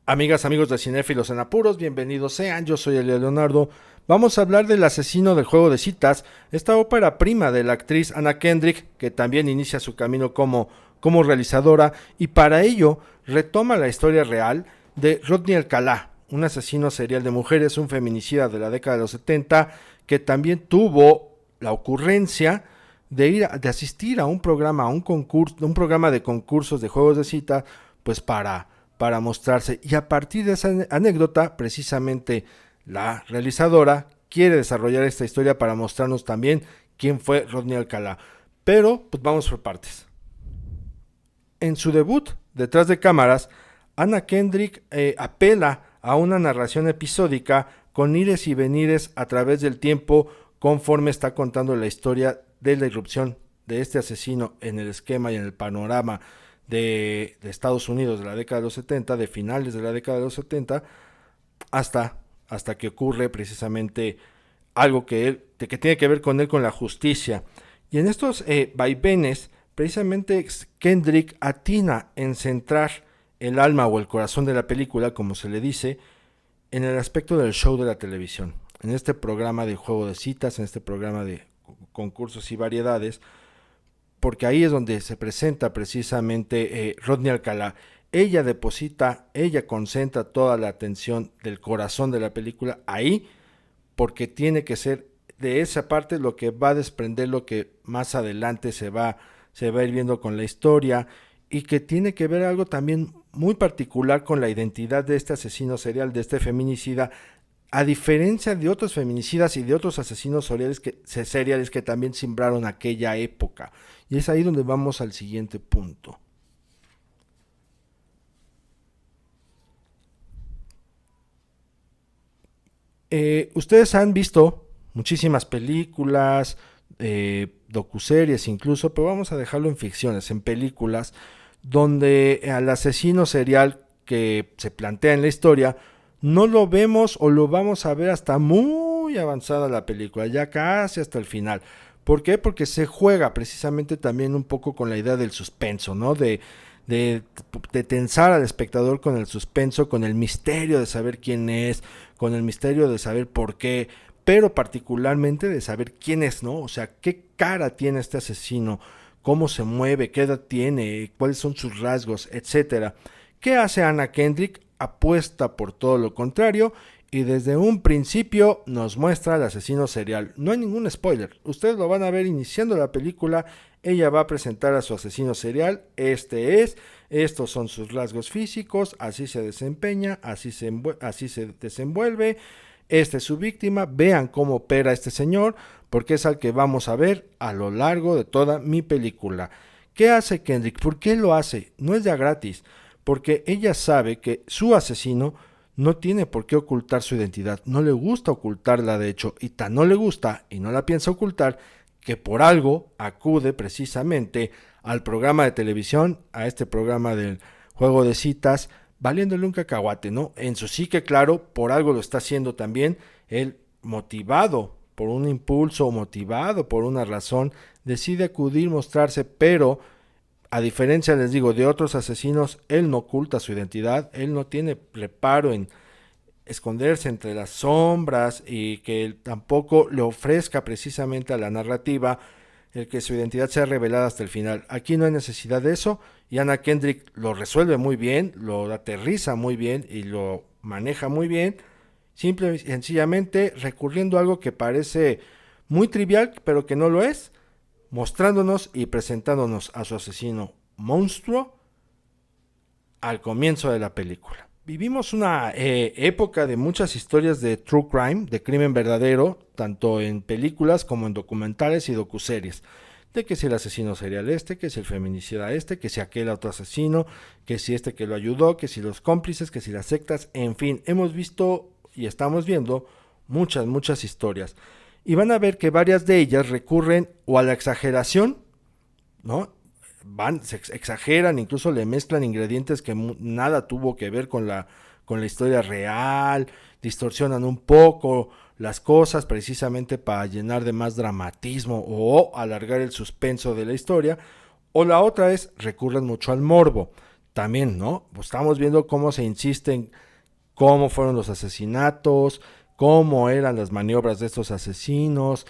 Amigas, amigos de Cinéfilos en Apuros, bienvenidos sean, yo soy Elia Leonardo. Vamos a hablar del asesino del juego de citas, esta ópera prima de la actriz Anna Kendrick, que también inicia su camino como realizadora, y para ello retoma la historia real de Rodney Alcalá, un asesino serial de mujeres, un feminicida de la década de los 70, que también tuvo la ocurrencia de asistir a un programa, a un programa de concursos de juegos de cita, pues para mostrarse. Y a partir de esa anécdota, precisamente la realizadora quiere desarrollar esta historia para mostrarnos también quién fue Rodney Alcalá. Pero, pues vamos por partes. En su debut, detrás de cámaras, Anna Kendrick apela a una narración episódica con ires y venires a través del tiempo conforme está contando la historia de la irrupción de este asesino en el esquema y en el panorama de Estados Unidos de la década de los 70, de finales de la década de los 70, hasta que ocurre precisamente algo que tiene que ver con él, con la justicia. Y en estos vaivenes, precisamente Kendrick atina en centrar el alma o el corazón de la película, como se le dice, en el aspecto del show de la televisión. En este programa de juego de citas, en este programa de concursos y variedades, porque ahí es donde se presenta precisamente Rodney Alcalá. Ella concentra toda la atención del corazón de la película ahí, porque tiene que ser de esa parte lo que va a desprender lo que más adelante se va a ir viendo con la historia, y que tiene que ver algo también muy particular con la identidad de este asesino serial, de este feminicida, a diferencia de otros feminicidas y de otros asesinos seriales que también simbraron aquella época. Y es ahí donde vamos al siguiente punto. Ustedes han visto muchísimas películas, docuseries incluso, pero vamos a dejarlo en ficciones, en películas, donde al asesino serial que se plantea en la historia no lo vemos o lo vamos a ver hasta muy avanzada la película, ya casi hasta el final. ¿Por qué? Porque se juega precisamente también un poco con la idea del suspenso, ¿no? De, de tensar al espectador con el suspenso, con el misterio de saber quién es, con el misterio de saber por qué, pero particularmente de saber quién es, ¿no? O sea, qué cara tiene este asesino, cómo se mueve, qué edad tiene, cuáles son sus rasgos, etcétera. ¿Qué hace Anna Kendrick? Apuesta por todo lo contrario y desde un principio nos muestra al asesino serial. No hay ningún spoiler, ustedes lo van a ver iniciando la película. Ella va a presentar a su asesino serial, estos son sus rasgos físicos, así se desempeña, así se desenvuelve, esta es su víctima, vean cómo opera este señor, porque es al que vamos a ver a lo largo de toda mi película. ¿Qué hace Kendrick? ¿Por qué lo hace? No es ya gratis, porque ella sabe que su asesino no tiene por qué ocultar su identidad, no le gusta ocultarla de hecho, y tan no le gusta y no la piensa ocultar, que por algo acude precisamente al programa de televisión, a este programa del juego de citas, valiéndole un cacahuate, ¿no? En su psique, claro, por algo lo está haciendo también, él motivado por un impulso, motivado por una razón, decide acudir, mostrarse, pero a diferencia, les digo, de otros asesinos, él no oculta su identidad, él no tiene reparo en esconderse entre las sombras y que él tampoco le ofrezca precisamente a la narrativa el que su identidad sea revelada hasta el final. Aquí no hay necesidad de eso y Anna Kendrick lo resuelve muy bien, lo aterriza muy bien y lo maneja muy bien, simple y sencillamente recurriendo a algo que parece muy trivial pero que no lo es, mostrándonos y presentándonos a su asesino monstruo al comienzo de la película. Vivimos una época de muchas historias de true crime, de crimen verdadero, tanto en películas como en documentales y docuseries. De que si el asesino serial que si el feminicida que si aquel otro asesino, que si este que lo ayudó, que si los cómplices, que si las sectas, en fin, hemos visto y estamos viendo muchas historias. Y van a ver que varias de ellas recurren o a la exageración, ¿no? Se exageran, incluso le mezclan ingredientes que nada tuvo que ver con la historia real, distorsionan un poco las cosas precisamente para llenar de más dramatismo o alargar el suspenso de la historia, o la otra es recurren mucho al morbo. también, ¿no? Pues estamos viendo cómo se insiste en cómo fueron los asesinatos, cómo eran las maniobras de estos asesinos,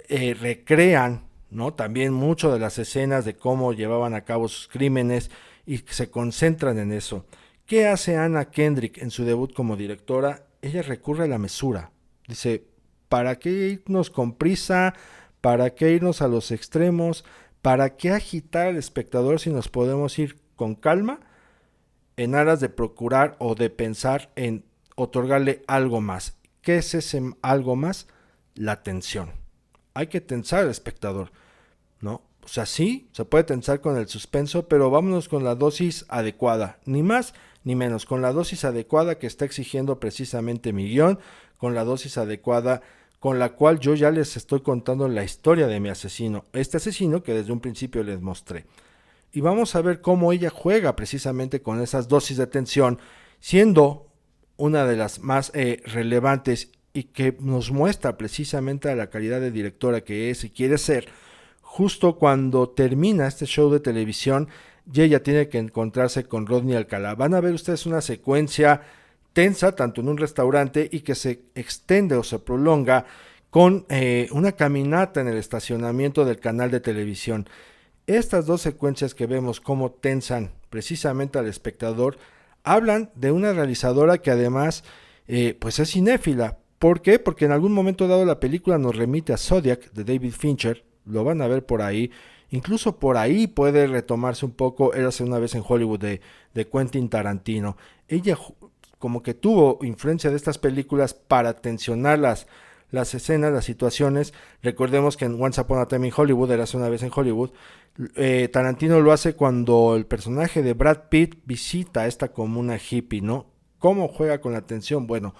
recrean, ¿no? También mucho de las escenas de cómo llevaban a cabo sus crímenes y se concentran en eso. ¿Qué hace Anna Kendrick en su debut como directora? Ella recurre a la mesura. Dice, ¿para qué irnos con prisa? ¿Para qué irnos a los extremos? ¿Para qué agitar al espectador si nos podemos ir con calma en aras de procurar o de pensar en otorgarle algo más? ¿Qué es ese algo más? La tensión. Hay que tensar al espectador, ¿no? O sea, sí, se puede tensar con el suspenso, pero vámonos con la dosis adecuada, ni más ni menos, con la dosis adecuada que está exigiendo precisamente mi guión, con la dosis adecuada con la cual yo ya les estoy contando la historia de mi asesino, este asesino que desde un principio les mostré. Y vamos a ver cómo ella juega precisamente con esas dosis de tensión, siendo una de las más relevantes y que nos muestra precisamente a la calidad de directora que es y quiere ser, justo cuando termina este show de televisión y ella tiene que encontrarse con Rodney Alcalá. Van a ver ustedes una secuencia tensa, tanto en un restaurante y que se extiende o se prolonga con una caminata en el estacionamiento del canal de televisión. Estas dos secuencias que vemos cómo tensan precisamente al espectador hablan de una realizadora que además pues es cinéfila. ¿Por qué? Porque en algún momento dado la película nos remite a Zodiac de David Fincher, lo van a ver por ahí, incluso por ahí puede retomarse un poco Érase una vez en Hollywood de Quentin Tarantino. Ella como que tuvo influencia de estas películas para tensionar las escenas, las situaciones. Recordemos que en Once Upon a Time in Hollywood, Érase una vez en Hollywood, Tarantino lo hace cuando el personaje de Brad Pitt visita esta comuna hippie, ¿no? ¿Cómo juega con la tensión? Bueno,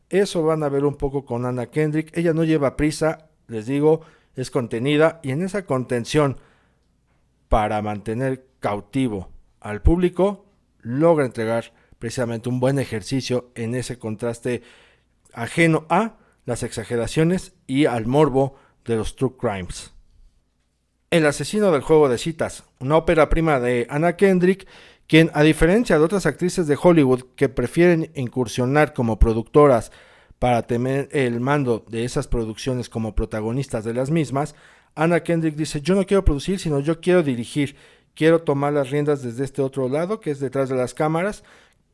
eso van a ver un poco con Anna Kendrick. Ella no lleva prisa, les digo, es contenida y en esa contención para mantener cautivo al público logra entregar precisamente un buen ejercicio en ese contraste ajeno a las exageraciones y al morbo de los true crimes. El asesino del juego de citas, una ópera prima de Anna Kendrick, quien a diferencia de otras actrices de Hollywood que prefieren incursionar como productoras para tener el mando de esas producciones como protagonistas de las mismas, Anna Kendrick dice, yo no quiero producir, sino yo quiero dirigir, quiero tomar las riendas desde este otro lado, que es detrás de las cámaras,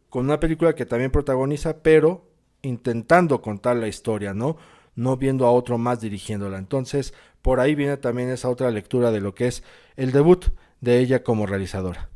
con una película que también protagoniza, pero intentando contar la historia, ¿no? No viendo a otro más dirigiéndola. Entonces, por ahí viene también esa otra lectura de lo que es el debut de ella como realizadora.